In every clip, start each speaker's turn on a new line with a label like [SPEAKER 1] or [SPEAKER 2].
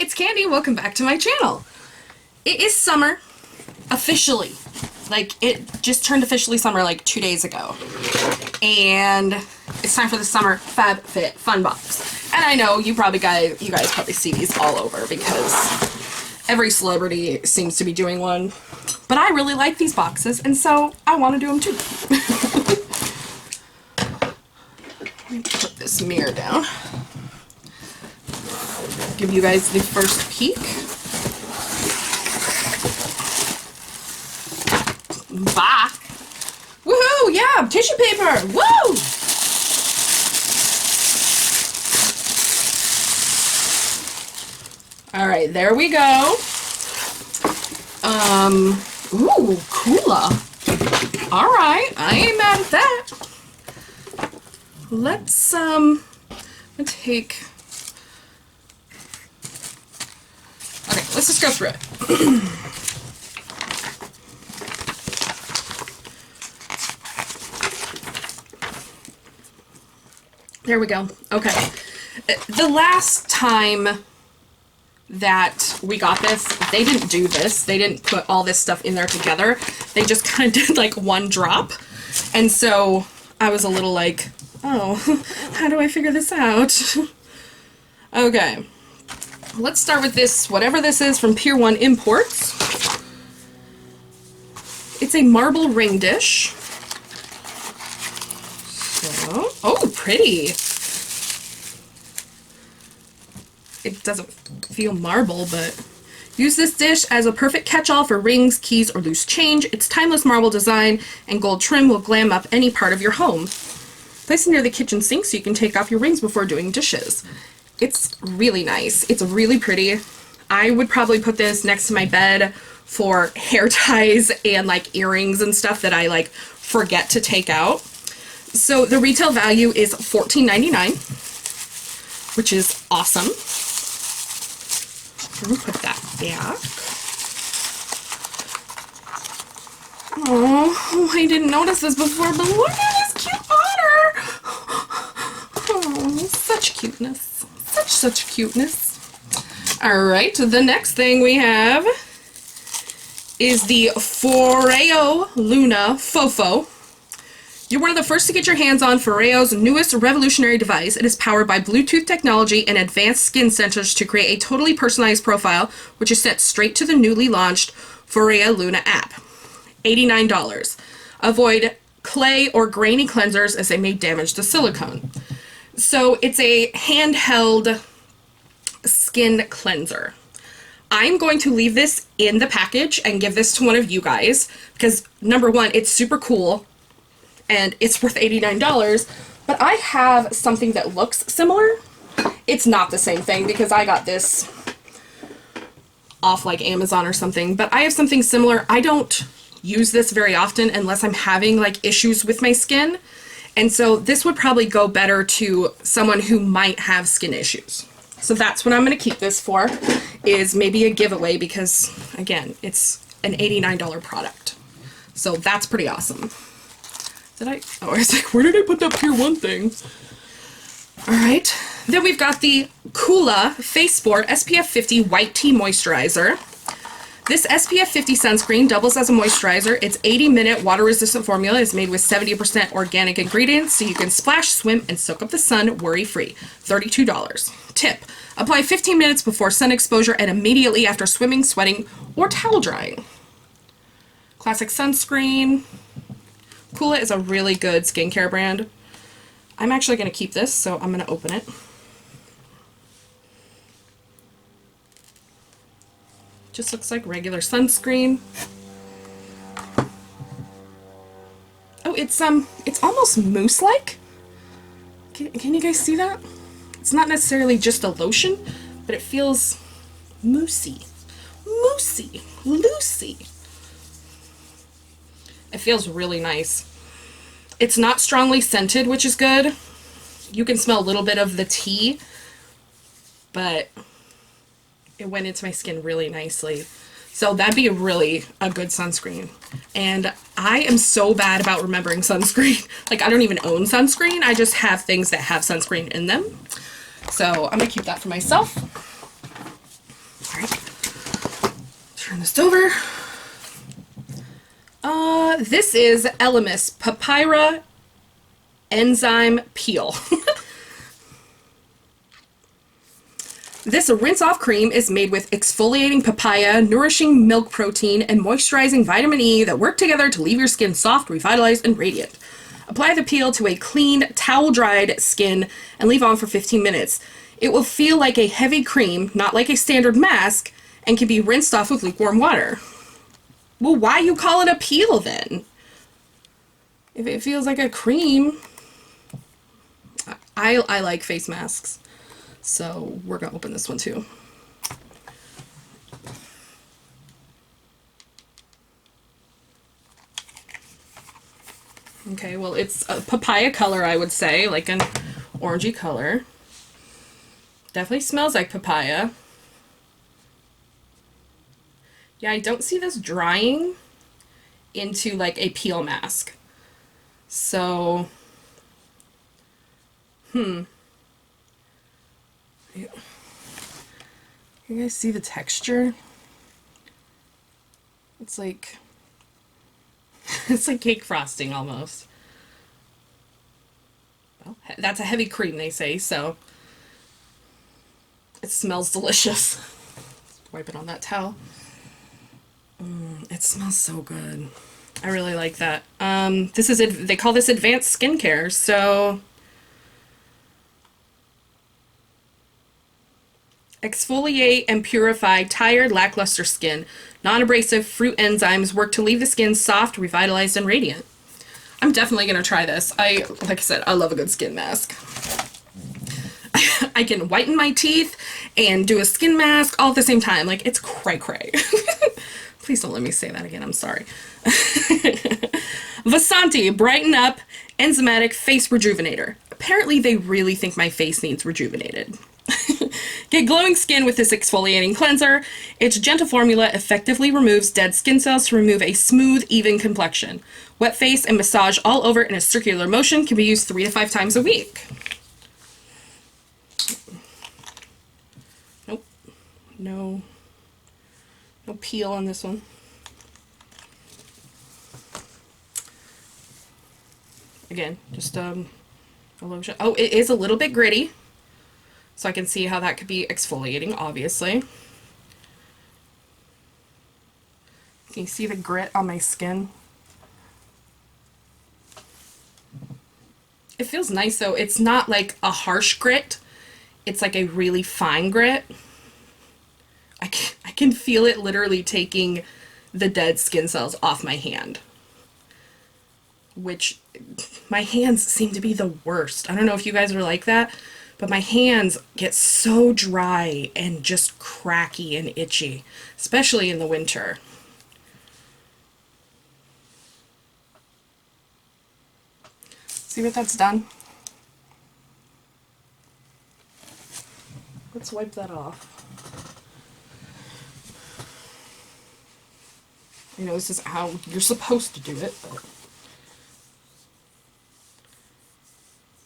[SPEAKER 1] it's Candy. Welcome back to my channel. It is summer, officially. Like, it just turned officially summer like 2 days ago. And it's time for the summer FabFitFun Box. And I know you guys probably see these all over because every celebrity seems to be doing one. But I really like these boxes, and so I want to do them too. Let me put this mirror down. Give you guys the first peek. Bah! Woohoo! Yeah! Tissue paper! Woo! Alright, there we go. Ooh, Kula. Alright, I ain't mad at that. Let's take... Okay, let's just go through it. There we go. Okay. The last time that we got this, they didn't do this. They didn't put all this stuff in there together. They just kind of did like one drop. And so I was a little like, oh, how do I figure this out? Okay. Let's start with this, whatever this is from Pier 1 Imports. It's a marble ring dish. So, oh, pretty. It doesn't feel marble, but use this dish as a perfect catch-all for rings, keys, or loose change. Its timeless marble design and gold trim will glam up any part of your home. Place it near the kitchen sink so you can take off your rings before doing dishes. It's really nice. It's really pretty. I would probably put this next to my bed for hair ties and like earrings and stuff that I like forget to take out. So the retail value is $14.99, which is awesome. Let me put that back. Oh, I didn't notice this before, but look at this cute otter. Oh, such cuteness. Such cuteness. Alright, the next thing we have is the Foreo Luna Fofo. You're one of the first to get your hands on Foreo's newest revolutionary device. It is powered by Bluetooth technology and advanced skin sensors to create a totally personalized profile, which is sent straight to the newly launched Foreo Luna app. $89. Avoid clay or grainy cleansers as they may damage the silicone. So it's a handheld skin cleanser. I'm going to leave this in the package and give this to one of you guys because, number one, it's super cool and it's worth $89, but I have something that looks similar. It's not the same thing because I got this off like Amazon or something, but I have something similar. I don't use this very often unless I'm having like issues with my skin. And so this would probably go better to someone who might have skin issues. So that's what I'm going to keep this for, is maybe a giveaway because, again, it's an $89 product. So that's pretty awesome. Oh, I was like, where did I put that Pier 1 thing? Alright. Then we've got the Kula Face Sport SPF 50 White Tea Moisturizer. This SPF 50 sunscreen doubles as a moisturizer. Its 80-minute water-resistant formula is made with 70% organic ingredients, so you can splash, swim, and soak up the sun worry-free. $32. Tip: apply 15 minutes before sun exposure and immediately after swimming, sweating, or towel drying. Classic sunscreen. Kula is a really good skincare brand. I'm actually going to keep this, so I'm going to open it. Just looks like regular sunscreen. Oh, it's almost mousse-like. Can you guys see that? It's not necessarily just a lotion, but it feels moussey. Moussey. Loosey. It feels really nice. It's not strongly scented, which is good. You can smell a little bit of the tea, but it went into my skin really nicely. So that'd be really a good sunscreen. And I am so bad about remembering sunscreen. Like, I don't even own sunscreen. I just have things that have sunscreen in them. So I'm gonna keep that for myself. Turn this over. This is Elemis Papyrus Enzyme Peel. This rinse-off cream is made with exfoliating papaya, nourishing milk protein, and moisturizing vitamin E that work together to leave your skin soft, revitalized, and radiant. Apply the peel to a clean, towel-dried skin and leave on for 15 minutes. It will feel like a heavy cream, not like a standard mask, and can be rinsed off with lukewarm water. Well, why you call it a peel then? If it feels like a cream. I like face masks. So we're going to open this one too. Okay, well, it's a papaya color, I would say, like an orangey color. Definitely smells like papaya. Yeah, I don't see this drying into like a peel mask. So, You guys see the texture? It's like it's like cake frosting almost. Well, that's a heavy cream, they say, so it smells delicious. Wipe it on that towel. It smells so good. I really like that. This is they call this advanced skincare, so exfoliate and purify tired, lackluster skin. Non-abrasive fruit enzymes work to leave the skin soft, revitalized, and radiant. I'm definitely going to try this. Like I said, I love a good skin mask. I can whiten my teeth and do a skin mask all at the same time. Like, it's cray-cray. Please don't let me say that again. I'm sorry. Vasanti, Brighten Up Enzymatic Face Rejuvenator. Apparently, they really think my face needs rejuvenated. Get glowing skin with this exfoliating cleanser. Its gentle formula effectively removes dead skin cells to remove a smooth, even complexion. Wet face and massage all over in a circular motion. Can be used 3 to 5 times a week. Nope. No peel on this one. Again, just a lotion. Oh, it is a little bit gritty. So I can see how that could be exfoliating, obviously. Can you see the grit on my skin? It feels nice though. It's not like a harsh grit. It's like a really fine grit. I can feel it literally taking the dead skin cells off my hand. Which, my hands seem to be the worst. I don't know if you guys are like that. But my hands get so dry and just cracky and itchy, especially in the winter. See what that's done? Let's wipe that off. You know, this is how you're supposed to do it, but...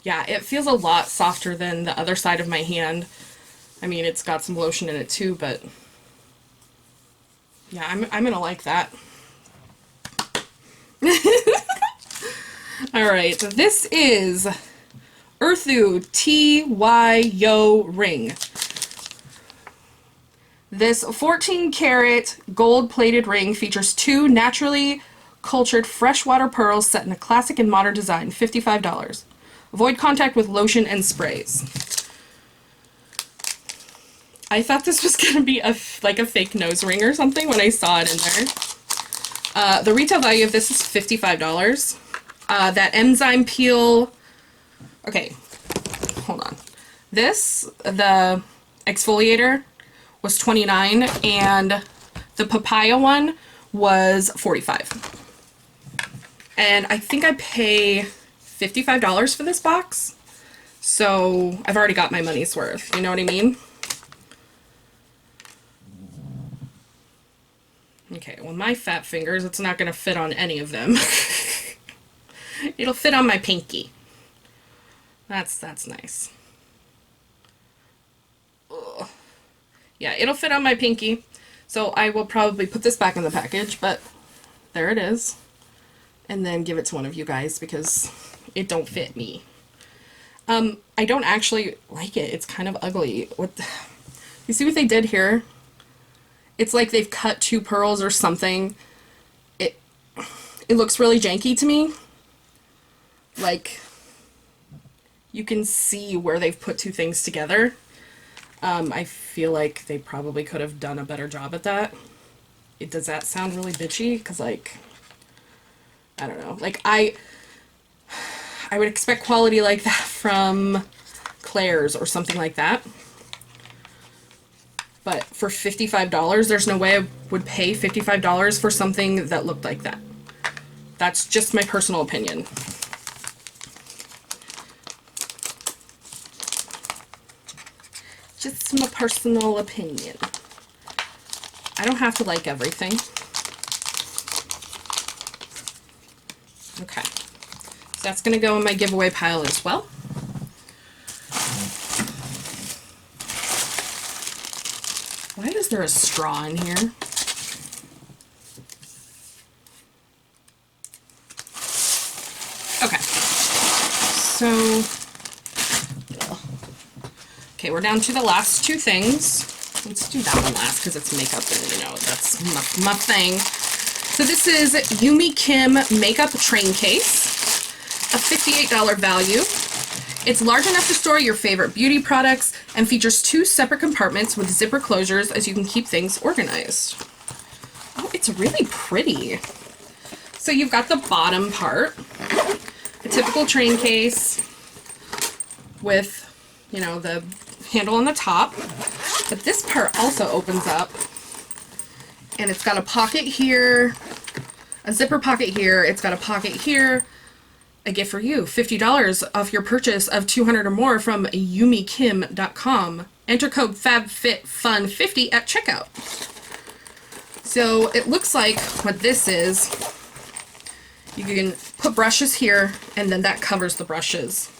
[SPEAKER 1] Yeah, it feels a lot softer than the other side of my hand. I mean, it's got some lotion in it too, but yeah, I'm gonna like that. Alright, this is Earthu TY Yo Ring. This 14 karat gold plated ring features 2 naturally cultured freshwater pearls set in a classic and modern design, $55. Avoid contact with lotion and sprays. I thought this was going to be like a fake nose ring or something when I saw it in there. The retail value of this is $55. That enzyme peel... Okay, hold on. This, the exfoliator, was $29, and the papaya one was $45. And I think I pay $55 for this box, so I've already got my money's worth, you know what I mean? Okay, well, my fat fingers, it's not going to fit on any of them. It'll fit on my pinky. That's nice. Ugh. Yeah, it'll fit on my pinky. So I will probably put this back in the package, but there it is. And then give it to one of you guys because it don't fit me. I don't actually like it. It's kind of ugly. You see what they did here? It's like they've cut 2 pearls or something. It looks really janky to me. Like, you can see where they've put 2 things together. I feel like they probably could have done a better job at that. Does that sound really bitchy? Because, like, I don't know. Like, I would expect quality like that from Claire's or something like that. But for $55, there's no way I would pay $55 for something that looked like that. That's just my personal opinion. Just my personal opinion. I don't have to like everything. Okay. So that's going to go in my giveaway pile as well. Why is there a straw in here? Okay. So, okay, we're down to the last 2 things. Let's do that one last because it's makeup and, you know, that's my thing. So this is Yumi Kim Makeup Train Case, a $58 value. It's large enough to store your favorite beauty products and features 2 separate compartments with zipper closures as you can keep things organized. Oh, it's really pretty. So you've got the bottom part, a typical train case with, you know, the handle on the top, but this part also opens up and it's got a pocket here, a zipper pocket here, it's got a pocket here. A gift for you, $50 off your purchase of 200 or more from yumikim.com. Enter code FabFitFun50 at checkout. So it looks like what this is, you can put brushes here and then that covers the brushes.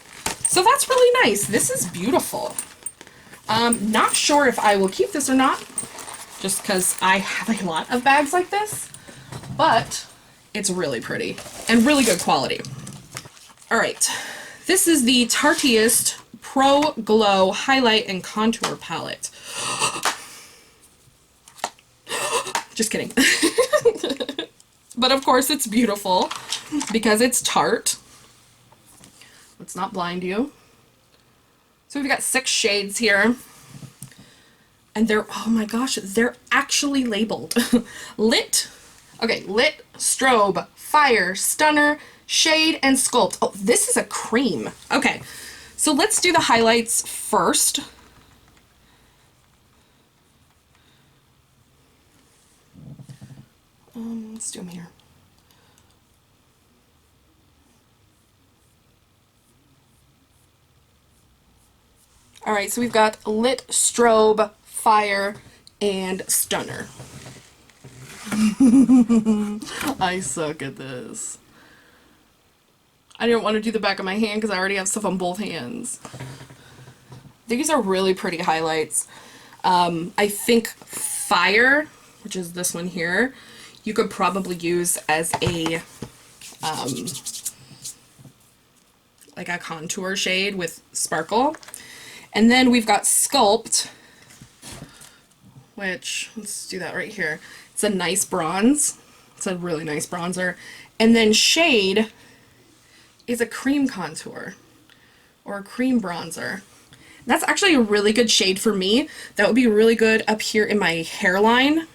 [SPEAKER 1] So that's really nice. This is beautiful. Not sure if I will keep this or not, just because I have a lot of bags like this, but it's really pretty and really good quality. Alright, this is the Tarteist Pro Glow Highlight and Contour Palette. Just kidding. But of course it's beautiful because it's Tarte. Let's not blind you. So we've got 6 shades here. And they're, oh my gosh, they're actually labeled. Lit, Strobe, Fire, Stunner, Shade, and Sculpt. Oh, this is a cream. Okay, so let's do the highlights first. Let's do them here. All right, so we've got Lit, Strobe, Fire, and Stunner. I suck at this. I didn't want to do the back of my hand because I already have stuff on both hands. These are really pretty highlights. I think Fire, which is this one here, you could probably use as a like a contour shade with sparkle. And then we've got Sculpt, which, let's do that right here. It's a nice bronze. It's a really nice bronzer. And then Shade is a cream contour or a cream bronzer. That's actually a really good shade for me. That would be really good up here in my hairline.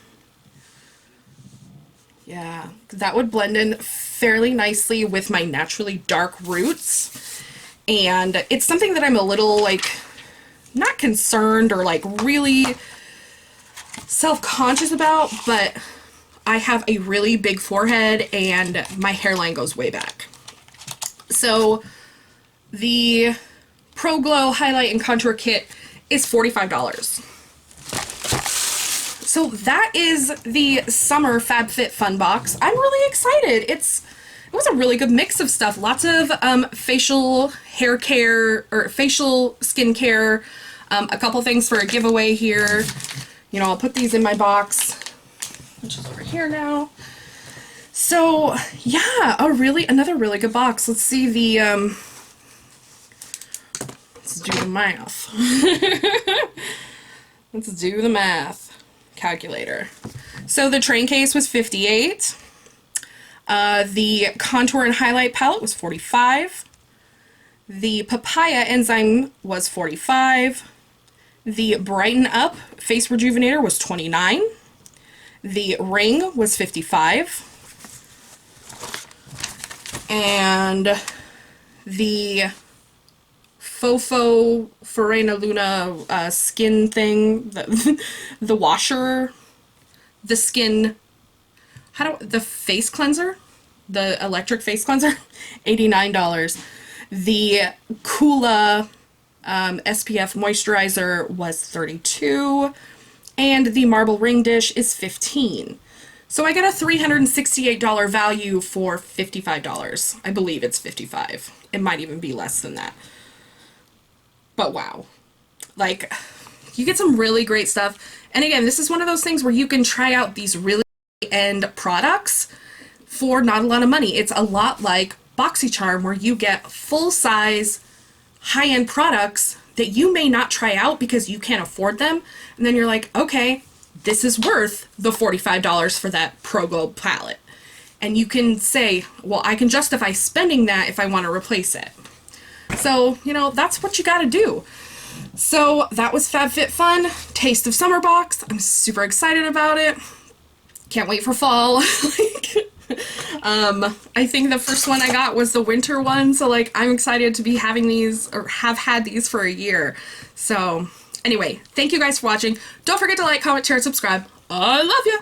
[SPEAKER 1] Yeah, that would blend in fairly nicely with my naturally dark roots. And it's something that I'm a little, like, not concerned or, like, really self-conscious about, but I have a really big forehead and my hairline goes way back. So the Pro Glow Highlight and Contour Kit is $45. So that is the summer FabFitFun Box. I'm really excited. It was a really good mix of stuff. Lots of facial hair care or facial skin care. A couple things for a giveaway here. You know, I'll put these in my box. here now. So yeah, another really good box. Let's see the let's do the math. Let's do the math calculator. So the train case was $58. The contour and highlight palette was $45. The papaya enzyme was $45. The brighten up face rejuvenator was $29. The ring was $55. And the fofo Foreo Luna skin thing, the washer, the skin, the face cleanser, the electric face cleanser, $89. The Kula SPF moisturizer was $32, and the marble ring dish is $15. So I got a $368 value for $55. I believe it's $55. It might even be less than that. But wow. Like, you get some really great stuff. And again, this is one of those things where you can try out these really high-end products for not a lot of money. It's a lot like BoxyCharm, where you get full-size, high-end products that you may not try out because you can't afford them. And then you're like, okay, this is worth the $45 for that Pro Glow palette. And you can say, well, I can justify spending that if I want to replace it. So, you know, that's what you got to do. So that was FabFitFun Taste of Summer box. I'm super excited about it. Can't wait for fall. I think the first one I got was the winter one, so like I'm excited to be having these, or have had these for a year. So anyway, thank you guys for watching. Don't forget to like, comment, share, and subscribe. I love you.